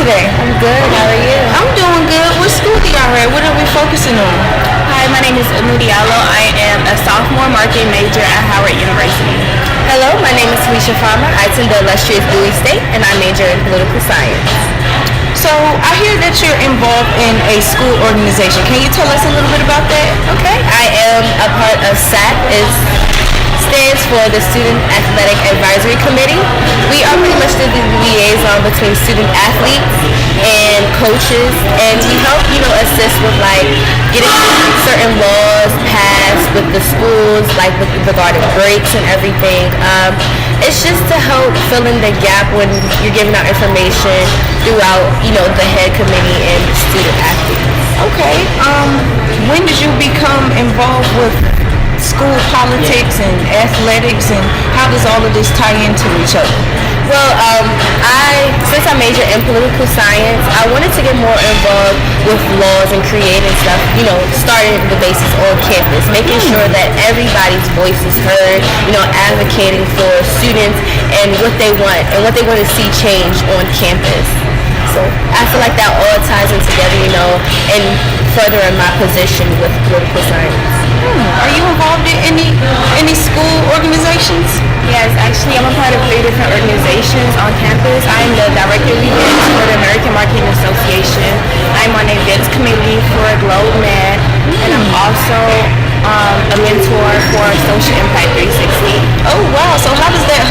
today? I'm good. How are you? I'm doing good. What school do y'all at? What are we focusing on? Hi, my name is Anu Diallo. I am a sophomore marketing major at Howard University. Hello, my name is Felicia Farmer. I attend the illustrious Bowie State, and I major in political science. So I hear that you're involved in a school organization. Can you tell us a little bit about that? Okay, I am a part of SAC. It stands for the Student Athletic Advisory Committee. We are pretty much the liaison between student athletes and coaches, and we help, assist with getting certain laws passed with the schools, with regarding breaks and everything. It's just to help fill in the gap when you're giving out information throughout, the head committee and the student athletes. Okay. When did you become involved with school politics and athletics, and how does all of this tie into each other? Well, since I majored in political science, I wanted to get more involved with laws and creating stuff, starting the basis on campus, making sure that everybody's voice is heard, advocating for students and what they want to see change on campus. So I feel like that all ties in together, and furthering my position with political science. Are you involved in any school organizations? Yes, actually, I'm a part of 3 different organizations on campus. I am the director of events for the American Marketing Association. I'm on the events committee for Globe Med, and I'm also a mentor for Social Impact 360. Oh, wow. So how does that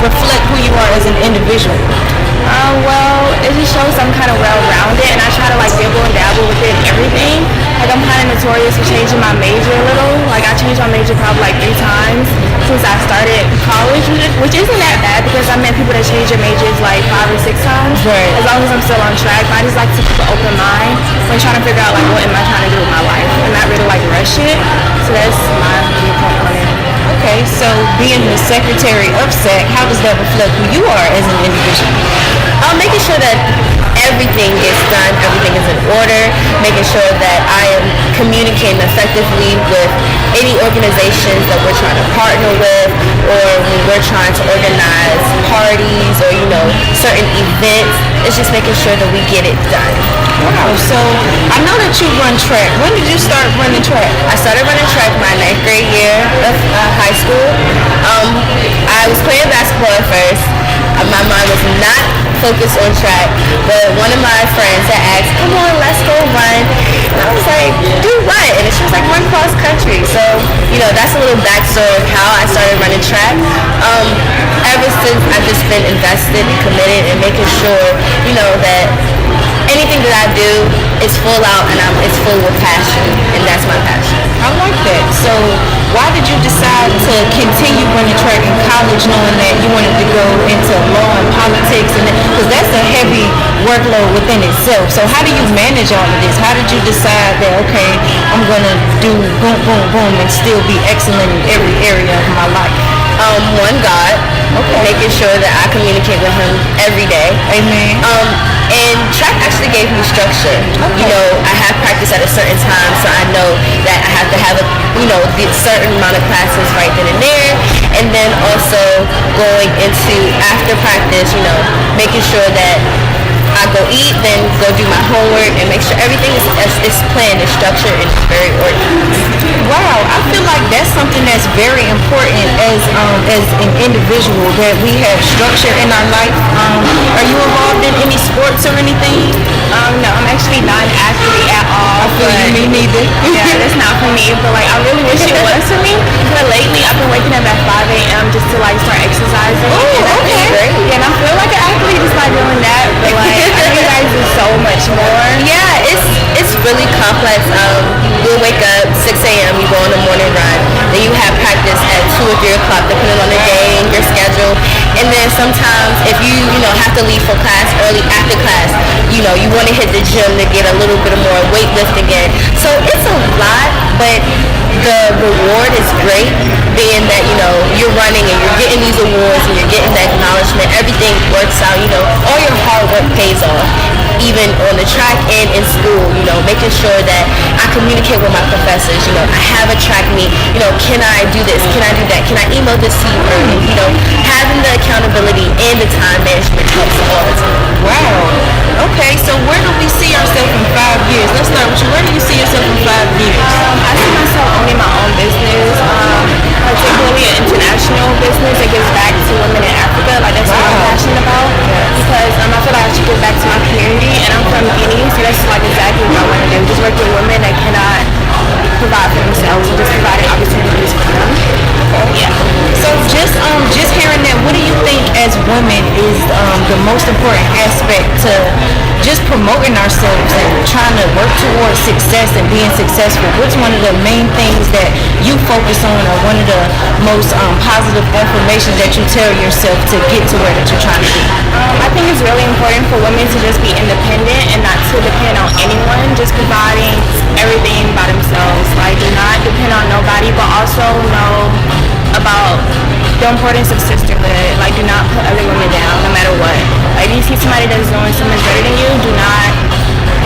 reflect who you are as an individual? Well, it just shows I'm kind of well-rounded, and I try to dibble and dabble within everything. I'm kind of notorious for changing my major a little. I changed my major probably 3 times since I started college, which isn't that bad because I met people that change their majors 5 or 6 times. Right. As long as I'm still on track. But I just like to keep an open mind when trying to figure out what am I trying to do with my life, and not really rush it. So that's my viewpoint on it. Okay, so being the secretary of SAC, how does that reflect who you are as an individual? Making sure that everything gets done, everything is in order, making sure that I am communicating effectively with any organizations that we're trying to partner with, or when we're trying to organize parties or, certain events. It's just making sure that we get it done. Wow, so I know that you run track. When did you start running track? I started running track my 9th grade year of high school. I was playing basketball at first. My mind was not focused on track, but one of my friends had asked, come on, let's go run. And I was like, do what? And she was like, run cross country. So, that's a little backstory of how I started running track. Ever since, I've just been invested and committed and making sure, that anything that I do is full out and it's full with passion, and that's my passion. I like that. So why did you decide to continue running track in college, knowing that you wanted to go into law and politics, and because that's a heavy workload within itself? So how do you manage all of this? How did you decide that, okay, I'm going to do boom, boom, boom, and still be excellent in every area of my life? One, God. Okay. Making sure that I communicate with Him every day. Amen. And track actually gave me structure. Okay. I have practice at a certain time, so I know that I have to have the certain amount of classes right then and there. And then also going into after practice, making sure that I go eat, then go do my homework, and make sure everything is planned and structured and very organized. Wow, I feel like that's something that's very important as an individual, that we have structure in our life. Are you involved in any sports or anything? No, I'm actually not an athlete at all. I feel you, me neither. Yeah, that's not for me. But I really wish it was for me. But lately, I've been waking up at 5 a.m. just to start exercising. Oh, okay. Yeah, and I feel like an athlete just by doing that. But I know you guys do so much more. Yeah, it's really complex. You'll wake up 6 a.m. You go on a morning run. Then you have practice at 2 or 3 o'clock, depending on the day and your schedule. And then sometimes if you have to leave for class early after class, you want to hit the gym to get a little bit of more weightlifting in. So it's a lot, but the reward is great, being that you're running and you're getting these awards and you're getting the acknowledgement. Everything works out. All your hard work pays off, even on the track and in school. Making sure that I communicate with my professors. I have a track meet. Can I do this? Can I do that? Can I email this to you early? Having the accountability and the time management helps all the time. Wow. Okay. aspect to just promoting ourselves and trying to work towards success and being successful? What's one of the main things that you focus on, or one of the most positive affirmations that you tell yourself to get to where that you're trying to be? I think it's really important for women to just be independent and not to depend on anyone, just providing everything by themselves. Like, do not depend on nobody, but also know about the importance of sisterhood. Like, do not put other women down no matter what. Like, if you see somebody that's doing so much better than you, do not,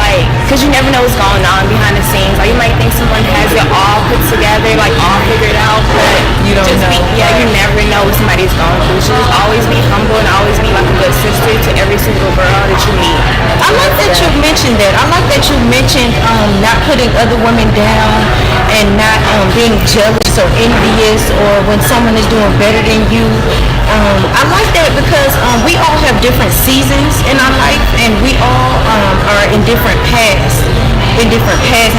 like, because you never know what's going on behind the scenes. Like, you might think someone has it all put together, like all figured out, but You don't just know. you never know what somebody's going through. So just always be humble and always be like a good sister to every single girl that you meet. I like that you mentioned that. I like that you mentioned not putting other women down and not being jealous or envious, or when someone is doing better than you. I like that because we all have different seasons in our life, and we all are in different paths. In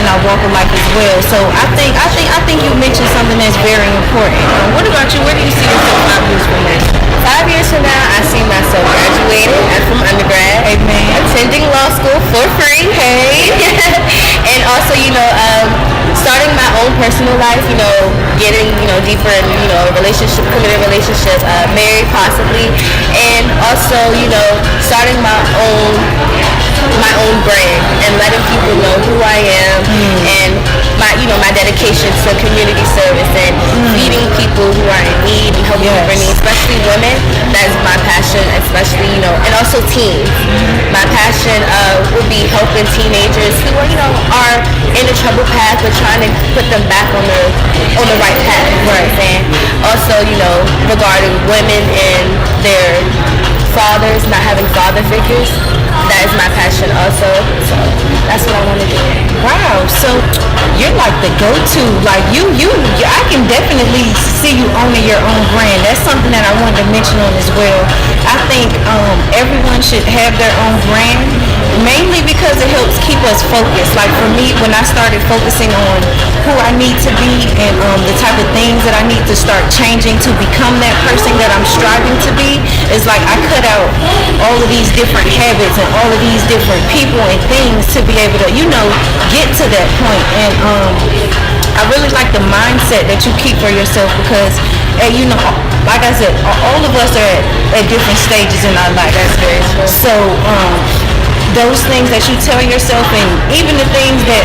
our walk of life as well. So I think you mentioned something that's very important. What about you? Where do you see yourself 5 years from now? 5 years from now, I see myself graduating from undergrad, Amen. attending law school for free, hey, and also, starting my own personal life, getting, deeper in, committed relationship, married possibly, and also, starting my own brand and letting people know who I am, and my dedication to community service and feeding people who are in need and helping people in need, especially women. That's my passion, especially, and also teens. My passion would be helping teenagers who are in a troubled path, but trying to put them back on the right path. You know what I'm saying? Also, regarding women and their fathers, not having father figures. That is my passion also. So that's what I want to do. Wow, so you're like the go-to. Like I can definitely see you owning your own brand. That's something that I wanted to mention on as well. I think everyone should have their own brand, mainly because it helps keep us focused. Like for me, when I started focusing on who I need to be and the type of things that I need to start changing to become that person that I'm striving to be, it's like I cut out all of these different habits and all of these different people and things to be able to, get to that point. And I really like the mindset that you keep for yourself because, like I said, all of us are at different stages in our life. That's very true. So those things that you tell yourself, and even the things that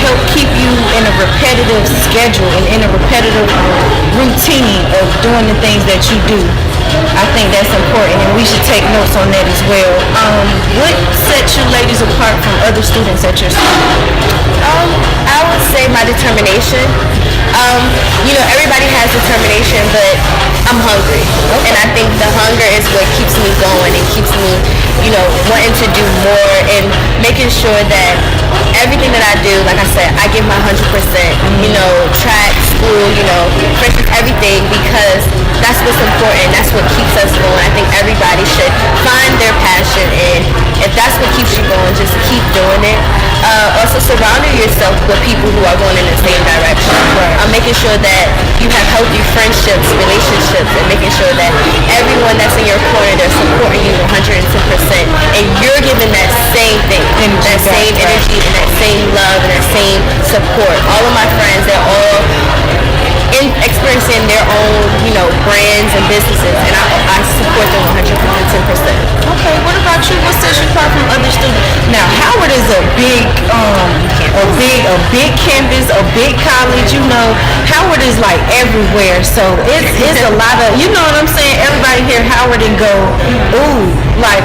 help keep you in a repetitive schedule and in a repetitive routine of doing the things that you do, I think that's important, and we should take notes on that as well. What sets you ladies apart from other students at your school? I would say my determination. Everybody has determination, but I'm hungry. And I think the hunger is what keeps me going and keeps me, wanting to do more and making sure that everything that I do, like I said, I give my 100%, track, school, for instance, everything, because that's what's important. That's what keeps us going. I think everybody should find their passion, and if that's what keeps you going, just keep doing it. Also surrounding yourself with people who are going in the same direction. Making sure that you have healthy friendships, relationships, and making sure that everyone that's in your corner, they're supporting you 110%, and you're giving that same thing, that same energy, and that same love, and that same support. All of my friends, they're all experiencing their own, brands and businesses, and I support them 110%. Okay, what about you? What sets you apart from other students? Now, Howard is a big campus, a big college. Howard is like everywhere, so it's a lot of, what I'm saying? Everybody hear Howard and go, ooh,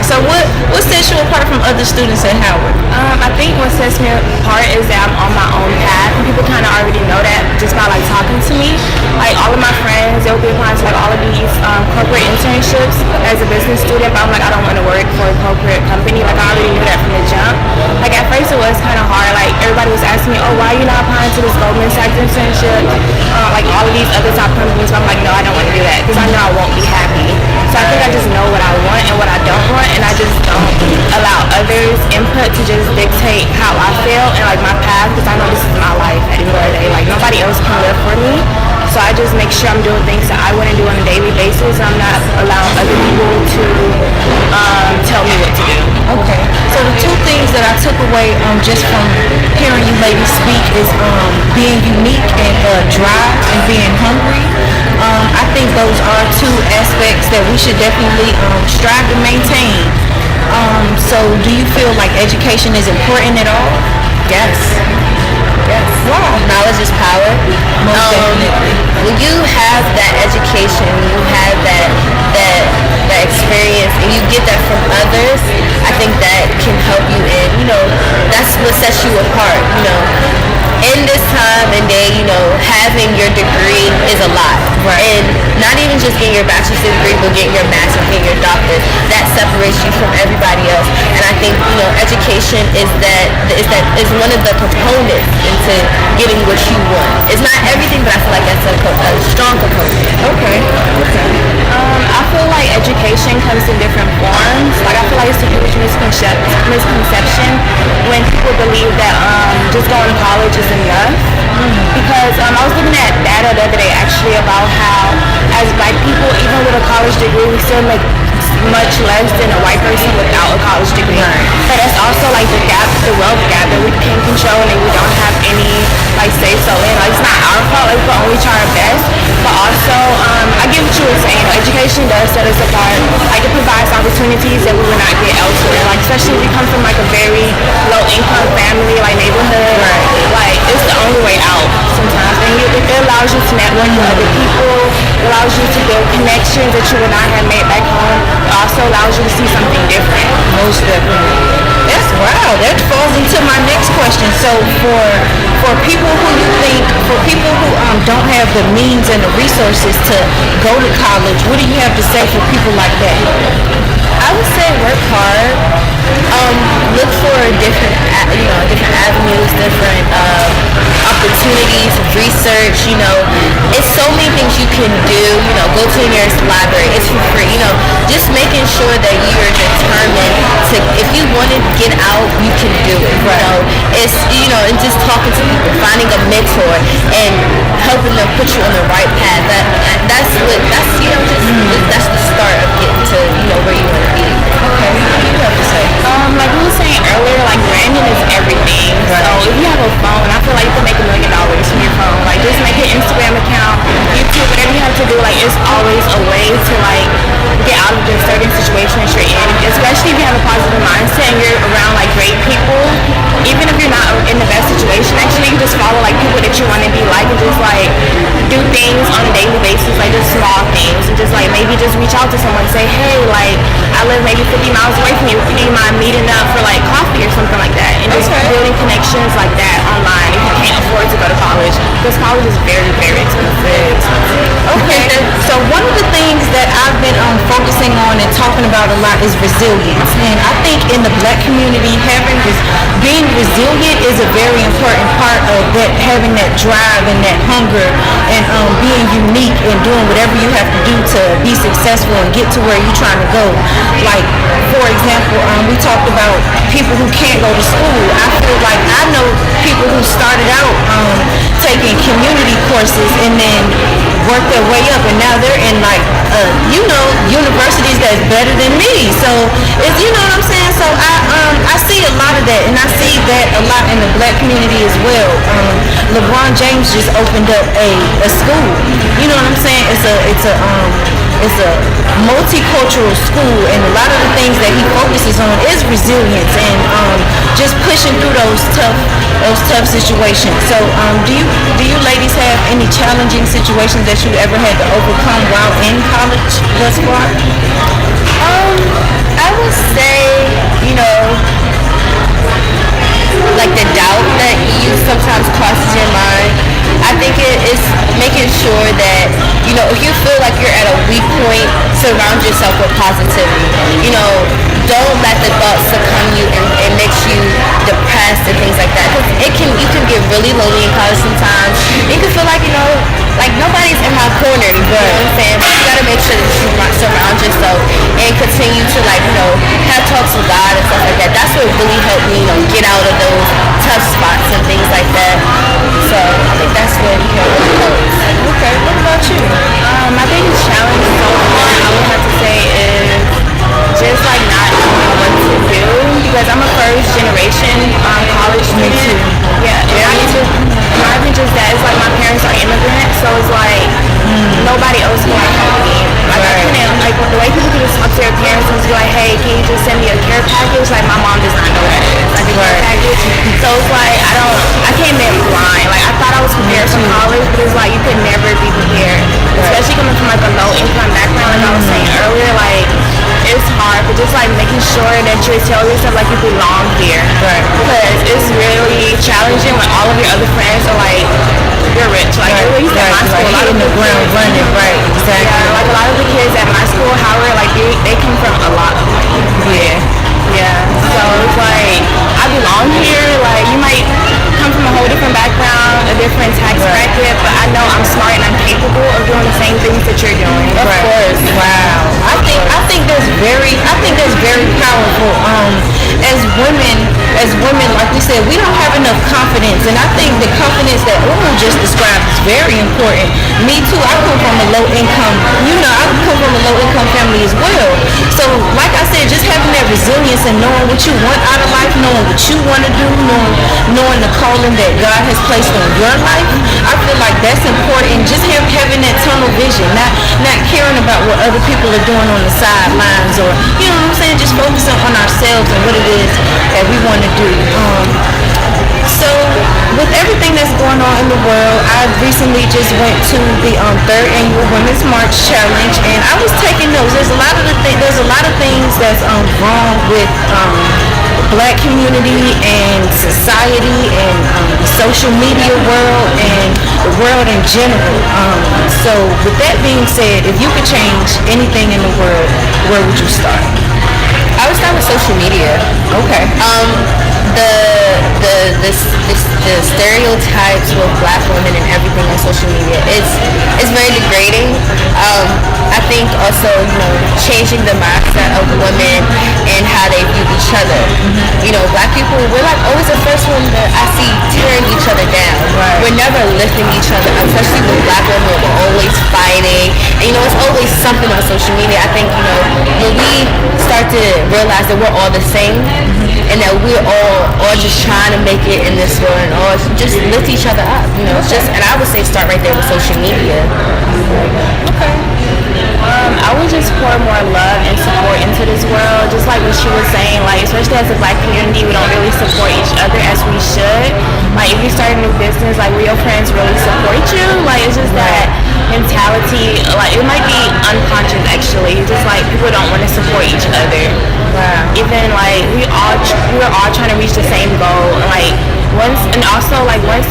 so what sets you apart from other students at Howard? I think what sets me apart is that I'm on my own path, and people kind of already know that just by talking to me. Like all of my friends, they'll be applying to all of these corporate internships as a business student, but I'm like, I don't want to work for a corporate company. Like I already knew that from the jump. Like at first it was kind of hard. Like everybody was asking me, oh, why are you not applying to this Goldman Sachs internship? Like all of these other top companies. But I'm like, no, I don't want to do that because I know I won't be happy. So I think I just know what I want and what I don't want, and I just don't allow others input to just dictate how I feel and my path, because I know this is my life at the end of the day. Like nobody else can live for me. So I just make sure I'm doing things that I wouldn't do on a daily basis. I'm not allowing other people to tell me what to do. Okay. So the two things that I took away just from hearing you ladies speak is being unique and drive and being hungry. I think those are two aspects that we should definitely strive to maintain. So do you feel like education is important at all? Yes. Yes. Wow. Knowledge is power. Most definitely. When you have that education, when you have that experience, and you get that from others, I think that can help you in, that's what sets you apart, In this time and day, having your degree is a lot. Right. And not even just getting your bachelor's degree, but getting your master's, getting your doctorate, that separates you from everybody else. And I think, education is one of the components into getting what you want. It's not everything, but I feel like that's a strong component. Okay. I feel like education comes in different forms. Like I feel like it's a huge misconception when people believe that just going to college is enough. Because I was looking at data the other day actually about how as black people, even with a college degree, we still make much less than a white person without a college degree. Right. But that's also like the gap, the wealth gap that we can't control and we don't have any say so in. Like it's not our fault, like we can only try our best. But also, I get what you were saying. Education does set us apart. Like it provides opportunities that we would not get elsewhere. Like especially if you come from like a very low income family, like neighborhood. Right. Like it's the only way out sometimes. And it allows you to network with other people. It allows you to build connections that you would not have made back home. It also allows you to see something different. Most definitely. That's wow. That falls into my next question. So for people who don't have the means and the resources to go to college, what do you have to say for people like that? I would say work hard. Look for different avenues, different opportunities, research. It's so many things you can do. Go to the nearest library. It's for free. Just making sure that you're determined to. If you want to get out, you can do it. It's and just talking to people, finding a mentor, and helping them put you on the right path. That's the start of getting to where you want to be. Okay. What do you have to say? Like we were saying earlier, like branding is everything. Right. So if you have a phone, I feel like you can make $1 million from your phone. Like just make an Instagram account, YouTube, whatever you have to do. Like it's always a way to like get out of the certain situation that you're in. Especially if you have a positive mindset and you're around like great people. Even if you're not in the best situation, actually you just follow like people that you want to be like and just like do things on a daily basis, like just small things, and just like maybe just reach out to someone and say, hey, like I live maybe 50 miles away from you. Do you mind meeting up for like coffee or something like that? And just building connections like that online if you can't afford to go to college, because college is very, very expensive. Okay. So one of the things that I've been focusing on and talking about a lot is resilience, and I think in the black community, being resilient is a very important part of that, having that drive and that hunger, and being unique and doing whatever you have to do to be successful and get to where you're trying to go. Like, for example, we talked about people who can't go to school. I feel like I know people who started out taking community courses and then worked their way up, and now they're in like universities that's better than me. So it's what I'm saying. So I see a lot of that, and I see that a lot in the black community as well. LeBron James just opened up a school. You know what I'm saying? It's a multicultural school, and a lot of the things that he focuses on is resilience and just pushing through those tough situations. So do you ladies have any challenging situations that you ever had to overcome while in college thus far? I would say, like the doubt that you sometimes crosses your mind. I think it is making sure that, if you feel like you're at a weak point, surround yourself with positivity. Don't let the thoughts succumb you and makes you depressed and things like that. Because you can get really lonely in college sometimes. You can feel like, like nobody's in my corner. You know what I'm saying? But you gotta make sure that you surround yourself and continue to have talks with God and stuff like that. That's what really helped me, get out of those tough spots and things like that. So I think that's what really helps. Okay, what about you? My biggest challenge so far, I would have to say, is just like not knowing what to do because I'm a first generation college student. Yeah, not even just that. It's like my parents are immigrants, so it's like nobody else can like help me. Like I couldn't like the way people could just talk to their parents and just be like, hey, can you just send me a care package? Like my mom does not know what it is. Like a care package. So it's like I came in blind. Like I thought I was prepared for college, but it's like you could never be prepared, especially coming from like a low income background. Like I was saying earlier, like it's hard, but just like making sure that you tell yourself like you belong here. Right. Because it's really challenging when all of your other friends are like, you're rich. Like at least at my school, a lot of hitting the ground running, right? Exactly. yeah, like a lot of the kids at my school, Howard, like they come from a lot of money. Yeah. Yeah. So it's like I belong here. Like you might come from a whole different background, a different tax bracket, but I know I'm smart and I'm capable of doing the same things that you're doing. Of course. Wow. I think that's very powerful. As women, like we said, we don't have enough confidence, and I think the confidence that Umu just described is very important. Me too. I come from a low income. I come from a low income family as well. So, like I said, just having that resilience and knowing what you want out of life, knowing what you want to do, knowing the calling that God has placed on your life, I feel like that's important. Just having that tunnel vision, not caring about what other people are doing on the sidelines, or you know what I'm saying, just focusing on ourselves and what it is that we want to do. So with everything that's going on in the world, I recently just went to the third annual Women's March Challenge, and I was taking notes. There's a lot of things that's wrong with the Black community and society and the social media world and the world in general. So with that being said, if you could change anything in the world, where would you start? I would start with social media. Okay. The stereotypes with Black women and everything on social media, it's very degrading. I think also, changing the mindset of women and how they view each other. Black people, we're like always the first one that I see tearing each other down. Right. We're never lifting each other up, especially with Black women. We're always fighting, and it's always something on social media. I think when we start to realize that we're all the same, and that we're all just trying to make it in this world, and all just lift each other up. And I would say start right there with social media. Okay. I would just pour more love and support into this world, just like what she was saying, like especially as a Black community, we don't really support each other as we should. Like if you start a new business, like will your friends really support you? Like it's just that mentality, like it might be unconscious actually, just like people don't want to support each other. Wow. Even like we're all trying to reach the same goal, like once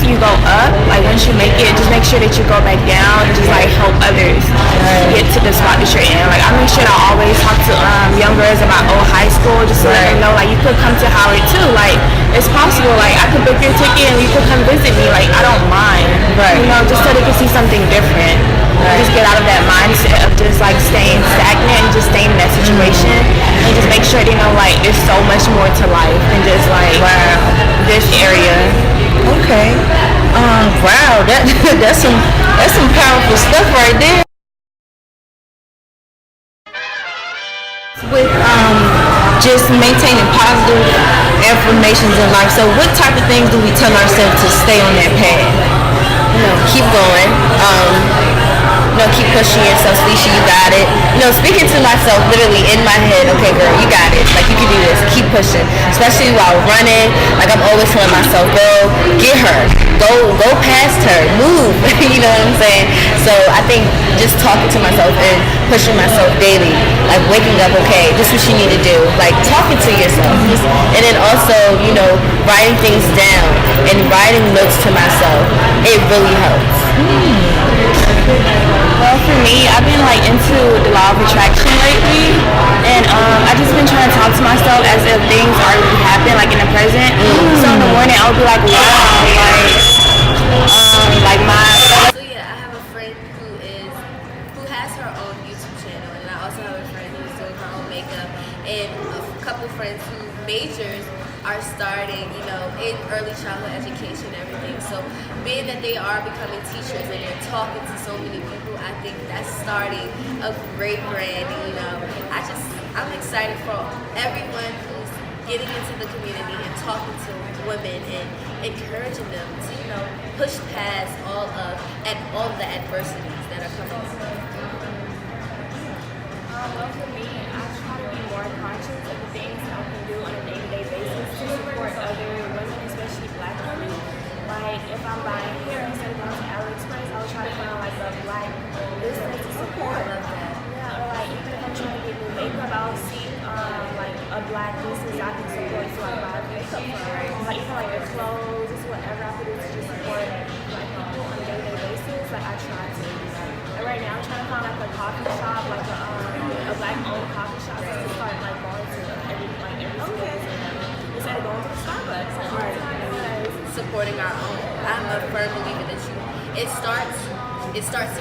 you go up, like once you make it, just make sure that you go back down and just like help others get to the spot that you're in. Like I make sure that I always talk to young girls about high school, just to let them know like you could come to Howard too. Like it's possible. Like I could book your ticket and you could come visit me. Like I don't mind. Right. Just so they can see something different. Right. Just get out of that mindset of just like staying stagnant and just staying in that situation, and just make sure they know like there's so much more to life than just like this area. Okay. Wow. That's some powerful stuff right there. With just maintaining positive affirmations in life. So what type of things do we tell ourselves to stay on that path? Keep going. Keep pushing yourself, Salisha, you got it. Speaking to myself literally in my head, okay girl, you got it. Like you can do this. Keep pushing. Especially while running. Like I'm always telling myself, go get her. Go past her. Move. You know what I'm saying? So I think just talking to myself and pushing myself daily, like waking up, okay, this is what you need to do. Like talking to yourself. And then also, writing things down and writing notes to myself. It really helps. Well, for me, I've been like into the law of attraction lately, and I've just been trying to talk to myself as if things already happen, like in the present. So in the morning, I'll be like, wow, like my. So yeah, I have a friend who has her own YouTube channel, and I also have a friend who's doing her own makeup, and a couple friends who majors are starting, in early childhood education and everything. So being that they are becoming teachers and they're talking to so many people, I think that's starting a great brand. And, I'm excited for everyone who's getting into the community and talking to women and encouraging them to, push past all of the adversities that are coming. Well, for me, I try to be more conscious of the things I can do on a day-to-day basis to support other women, especially Black women. Like, if I'm buying hair, instead of going to AliExpress, I'll try to find like a Black business to support. Yeah, or like even if I'm trying to get new makeup, I'll see like a Black business I can support, so I buy makeup from. Like even like their clothes, just whatever I can do to just support Black people on a day-to-day basis. Like I try to. And right now, I'm trying to find like a coffee shop, like a Black-owned coffee shop, to start like going to every instead of going to the Starbucks. Supporting our own. I'm a firm believer that it starts here. It starts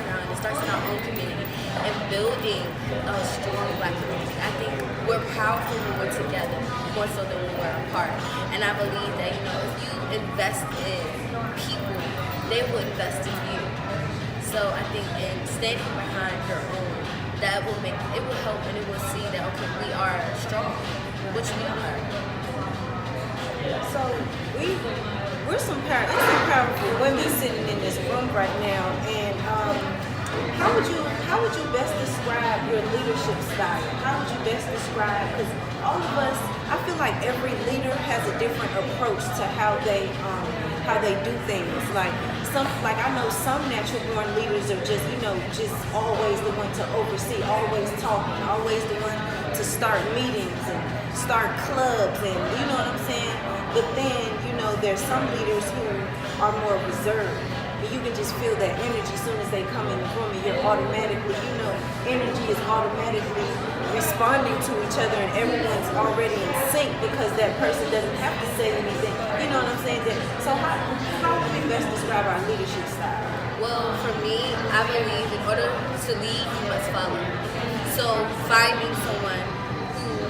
now, and it starts in our own community and building a strong Black community. I think we're powerful when we're together, more so than when we're apart. And I believe that if you invest in people, they will invest in you. So I think in standing behind your own, that will help, and it will see that we are strong, which we are. So there's some powerful women sitting in this room right now, and how would you best describe your leadership style? How would you best describe? Because all of us, I feel like every leader has a different approach to how they do things. Like I know some natural born leaders are just always the one to oversee, always talking, always the one to start meetings and start clubs, and you know what I'm saying? But then, there's some leaders who are more reserved. And you can just feel that energy as soon as they come in the room, and you're automatically, energy is automatically responding to each other, and everyone's already in sync because that person doesn't have to say anything. You know what I'm saying? So how would we best describe our leadership style? Well, for me, I believe in order to lead, you must follow. So finding someone who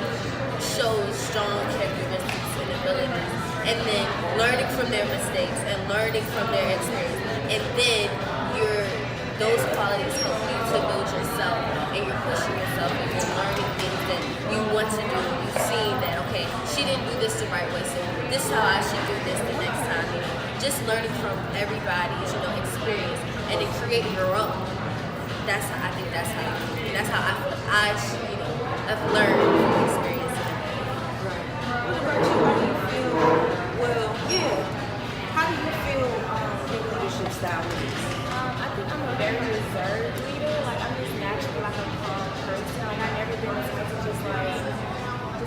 shows strong characteristics and abilities, and then learning from their mistakes and learning from their experience, and then those qualities help you to build yourself, and you're pushing yourself, and you're learning things that you want to do. You've seen that, okay, she didn't do this the right way, so this is how I should do this the next time. Just learning from everybody's experience, and then creating your own. That's how I feel. I've learned from experience. What about you? How do you feel? Well, yeah. How do you feel your leadership style is? I think I'm a very reserved leader. Like I'm just naturally like a calm person. Like I've never been the type to just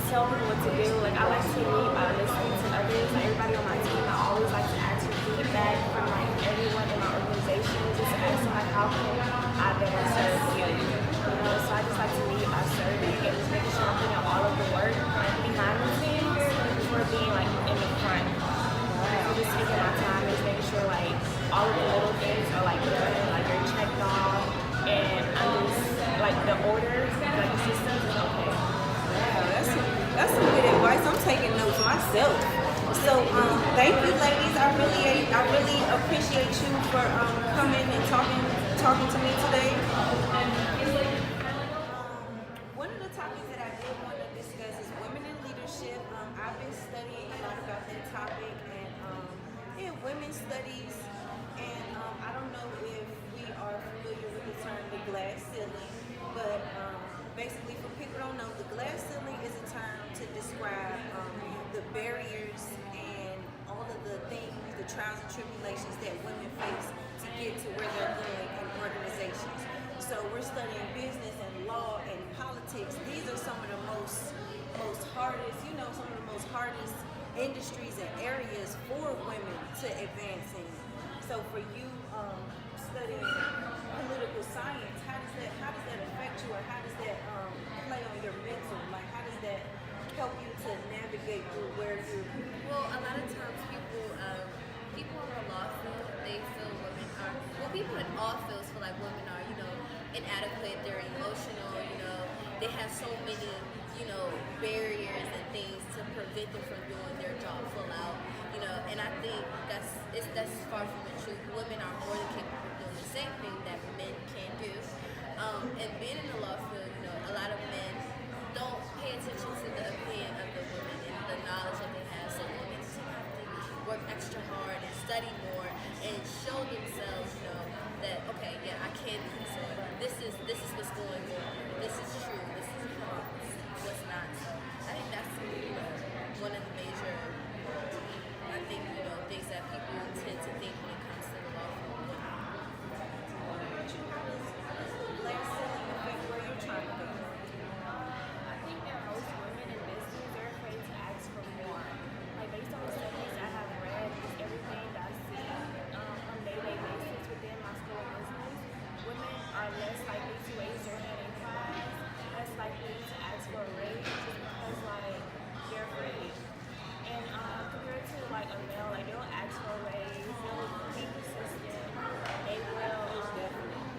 tell people what to do. Like I like to lead by listening to others. Like everybody on my team, I always like to ask for feedback from everyone in my organization. Just to ask them how can I better serve you? So I just like to lead by serving and just making sure I'm putting out all of the work behind the scenes before being in the front. So just taking my time and just making sure all of the little things are done, they're checked off, and I'm just the orders, the systems is okay. Wow, that's some good advice. I'm taking notes myself. So thank you, ladies. I really appreciate you for coming and talking to me today. One of the topics that I did want to discuss is women in leadership. I've been studying a lot about that topic, and women's studies. And I don't know if we are familiar with the term the glass ceiling, but basically, for people who don't know, the glass ceiling is a term to describe the barriers and all of the things, the trials and tribulations that women face to get to where they're going in organizations. So we're studying business and law and politics. These are some of the most hardest, some of the most hardest industries and areas for women to advance in. So for you studying political science, how does that affect you, or how does that play on your mental? How does that help you to navigate through where you're? Well, a lot of times people in the law field, they feel women are, people in all fields feel like women are, inadequate, they're emotional, they have so many, barriers and things to prevent prevent them from doing their job full out, and I think that's far from the truth. Women are more than capable of doing the same thing that men can do. And being in the law field, a lot of men don't pay attention to the opinion of the women and the knowledge that they have. So women have to work extra hard and study more and show themselves, that okay, yeah, I can do this. This is what's going on. This is true. This is what's not. So I think that's one of the major, things that people tend to think when it comes to the law firm. How does glass ceiling affect where you're trying to go? I think that most women in business, they're afraid to ask for more. Like based on the studies I have read, just everything that I see on a day-to-day basis within my school of business, women are less likely to raise their hand in class, less likely to ask for a raise just because they're afraid. And compared to a male, they'll ask for a raise, they'll be persistent,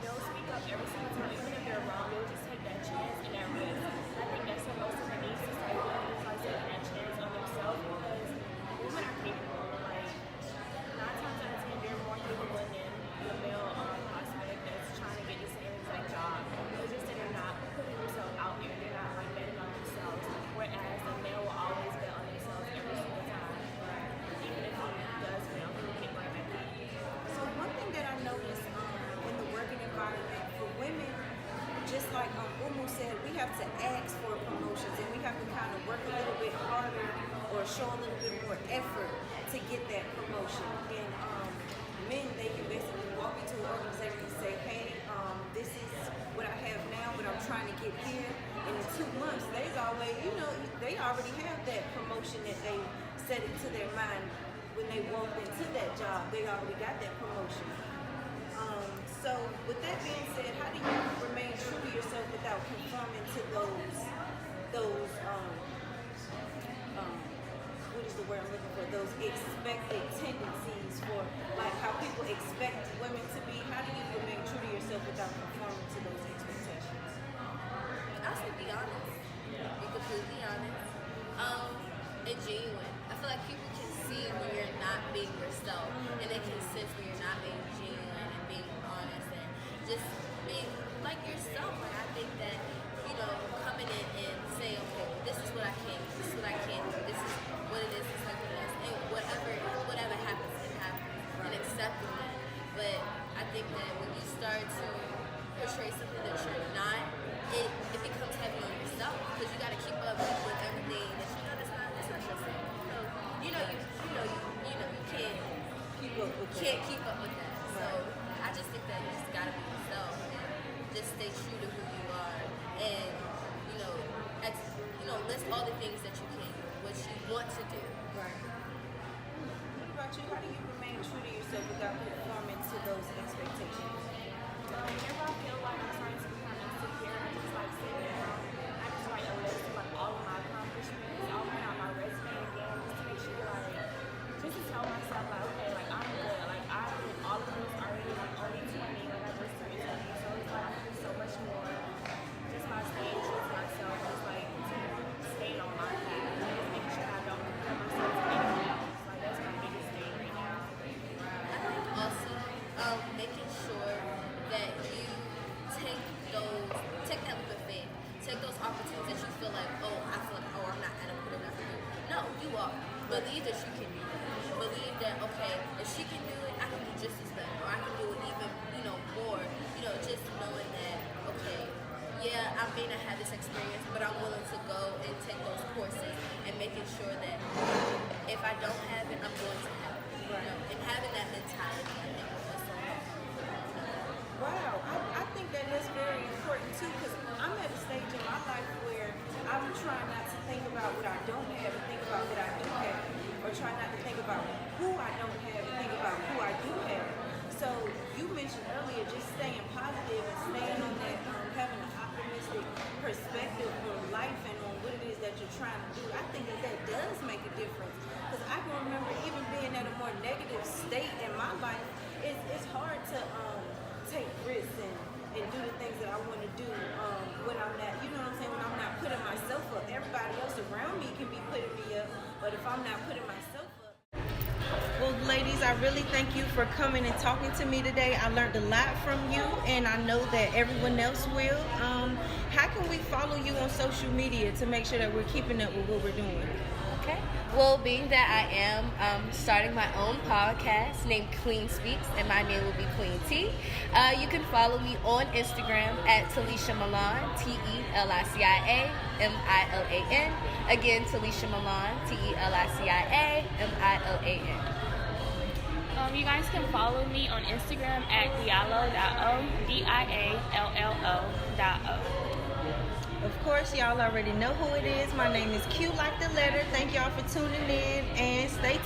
they'll speak up every single time, even if they're wrong, they'll just take that chance and that risk. I think that's what most of the need society is, taking that chance on themselves because women are capable. 9 times out of 10, they're more capable than the male prospect that's trying to get the same exact job. It's just that they're not putting themselves out there, they're not betting on themselves, whereas the male will always bet on themselves every single time. Even if he does fail, he will get right back up. So one thing that I noticed in the working environment for women, just like Umu said, we have to ask for promotions and we have to kind of work a little bit harder or show a little bit more effort to get that promotion. And men, they can basically walk into an organization and say, hey, this is what I have now, but I'm trying to get here. And in 2 months, they already have that promotion that they set into their mind when they walked into that job. They already got that promotion. So with that being said, how do you remain true to yourself without conforming to those what is the word I'm looking for? Those expected tendencies for how people expect women to be. How do you remain true to yourself without conforming to those expectations? I'll say be honest. Be completely honest. And genuine. I feel like people can see when you're not being yourself, and they can sense when you're not being genuine and being honest and just being like yourself. I think that coming in and saying, okay, this is what I can do, this is what I can do, this is what it is, this is what it is, and whatever happens, it happens, and accepting that. But I think that when you start to portray something that you're not, it becomes heavy on yourself because you got to keep up with everything that that's not yourself. So you can't keep up with that. So I just think that you just got to be yourself and just stay true to who you are, and list all the things that you can, what you want to do. Right. What about you? How do you remain true to yourself without conforming to those expectations? Whenever I feel like I'm starting to become insecure, I just sit down. I just write a list of all of my accomplishments. I'll print out my resume again just to make sure just to tell myself okay, I'm good. I did all of this already. Only 20 when I just turned 20. So it's I can do so much more just by staying true to myself. Just staying on my path. Just making sure I don't compare myself to anyone else. That's my biggest thing right now. I think also making sure that you take that leap of faith, take those opportunities that you feel like, I'm not adequate enough to do. No, you are. Believe that you can do that. Believe that, okay, if she can do it, I can do just as well, or I can do it even, more. Just knowing that, okay, yeah, I may not have this experience, but I'm willing to go and take those courses and making sure that if I don't have it, I'm going to have it. And having that mentality, I think, is so important. Wow, I think that is very important too, because I'm at a stage in my life where I'm trying not to think about what I don't have and think about what I do have, or try not to think about who I don't have and think about who I do have. So you mentioned earlier just staying positive and staying on that, having an optimistic perspective on life and on what it is that you're trying to do. I think that does make a difference, because I can remember even being at a more negative state in my life. It's hard to take risks and do the things that I want to do when I'm not, when I'm not putting myself up. Everybody else around me can be putting me up, I'm not putting myself up. Well, ladies, I really thank you for coming and talking to me today. I learned a lot from you, and I know that everyone else will. How can we follow you on social media to make sure that we're keeping up with what we're doing? Okay. Well, being that I am starting my own podcast named Queen Speaks, and my name will be Queen T, you can follow me on Instagram at Talisha Milan, TELICIAMILAN. Again, Talisha Milan, TELICIAMILAN. You guys can follow me on Instagram at diallo.o, DIALLO.o. Of course, y'all already know who it is. My name is Q like the letter. Thank y'all for tuning in, and stay